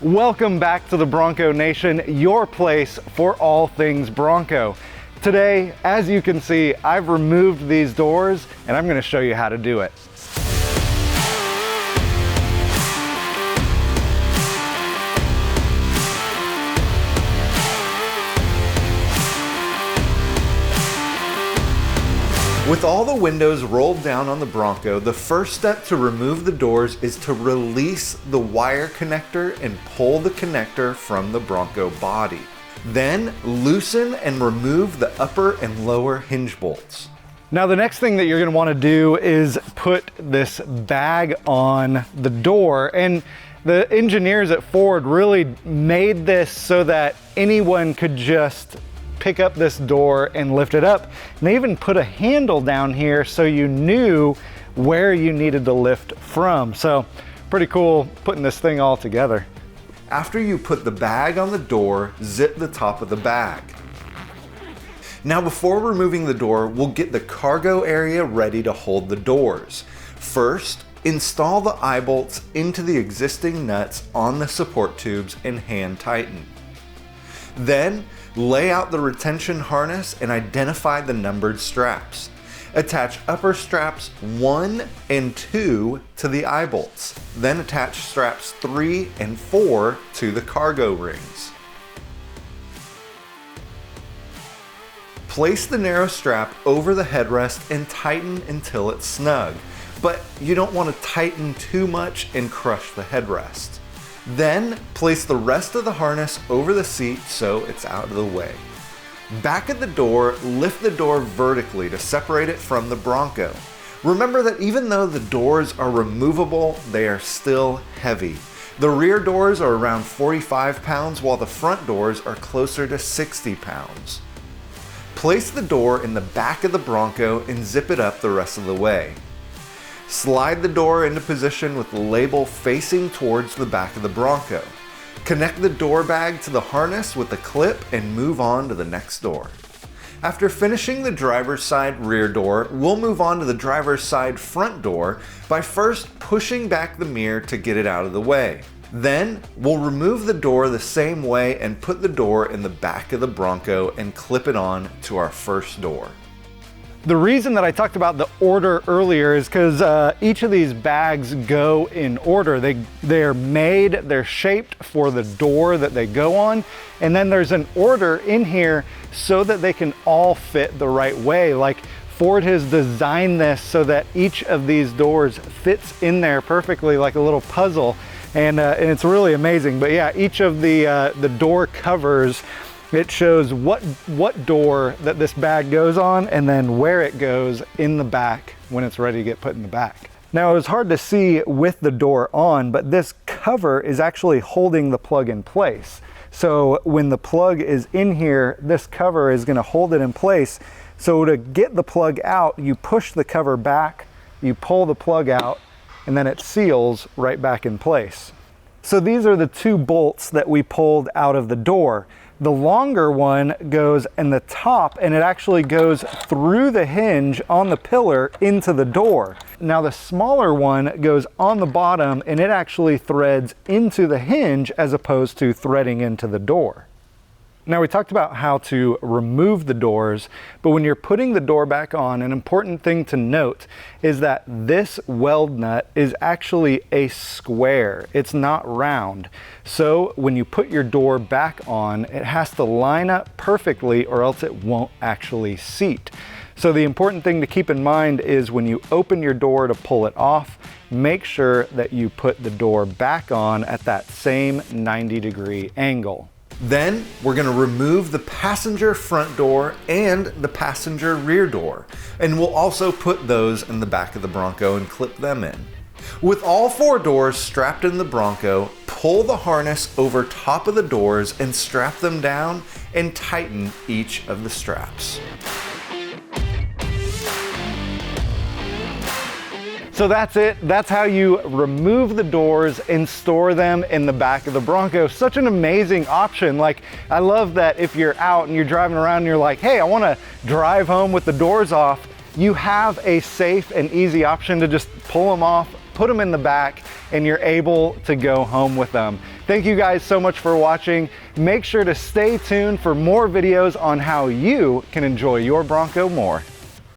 Welcome back to the Bronco Nation, your place for all things Bronco. Today, as you can see, I've removed these doors and I'm going to show you how to do it. With all the windows rolled down on the Bronco, the first step to remove the doors is to release the wire connector and pull the connector from the Bronco body. Then loosen and remove the upper and lower hinge bolts. Now the next thing that you're going to want to do is put this bag on the door, and the engineers at Ford really made this so that anyone could just pick up this door and lift it up. And they even put a handle down here so you knew where you needed to lift from. So pretty cool putting this thing all together. After you put the bag on the door, zip the top of the bag. Now before removing the door, we'll get the cargo area ready to hold the doors. First, install the eye bolts into the existing nuts on the support tubes and hand tighten. Then, lay out the retention harness and identify the numbered straps. Attach upper straps 1 and 2 to the eye bolts. Then attach straps 3 and 4 to the cargo rings. Place the narrow strap over the headrest and tighten until it's snug, but you don't want to tighten too much and crush the headrest. Then place the rest of the harness over the seat so it's out of the way. Back at the door, lift the door vertically to separate it from the Bronco. Remember that even though the doors are removable, they are still heavy. The rear doors are around 45 pounds while the front doors are closer to 60 pounds. Place the door in the back of the Bronco and zip it up the rest of the way. Slide the door into position with the label facing towards the back of the Bronco. Connect the door bag to the harness with a clip and move on to the next door. After finishing the driver's side rear door, we'll move on to the driver's side front door by first pushing back the mirror to get it out of the way. Then we'll remove the door the same way and put the door in the back of the Bronco and clip it on to our first door. The reason that I talked about the order earlier is because each of these bags go in order. They're shaped for the door that they go on, and then there's an order in here so that they can all fit the right way. Like Ford has designed this so that each of these doors fits in there perfectly like a little puzzle, and it's really amazing. But yeah, each of the door covers, it shows what door that this bag goes on and then where it goes in the back when it's ready to get put in the back. Now it was hard to see with the door on, but this cover is actually holding the plug in place. So when the plug is in here, this cover is going to hold it in place. So to get the plug out, you push the cover back, you pull the plug out, and then it seals right back in place. So these are the two bolts that we pulled out of the door. The longer one goes in the top and it actually goes through the hinge on the pillar into the door. Now the smaller one goes on the bottom and it actually threads into the hinge as opposed to threading into the door. Now we talked about how to remove the doors, but when you're putting the door back on, an important thing to note is that this weld nut is actually a square. It's not round. So when you put your door back on, it has to line up perfectly or else it won't actually seat. So the important thing to keep in mind is when you open your door to pull it off, make sure that you put the door back on at that same 90-degree angle. Then we're going to remove the passenger front door and the passenger rear door, and we'll also put those in the back of the Bronco and clip them in. With all 4 doors strapped in the Bronco, pull the harness over top of the doors and strap them down and tighten each of the straps. So that's it. That's how you remove the doors and store them in the back of the Bronco. Such an amazing option. Like, I love that if you're out and you're driving around and you're like, hey, I want to drive home with the doors off, you have a safe and easy option to just pull them off, put them in the back, and you're able to go home with them. Thank you guys so much for watching. Make sure to stay tuned for more videos on how you can enjoy your Bronco more.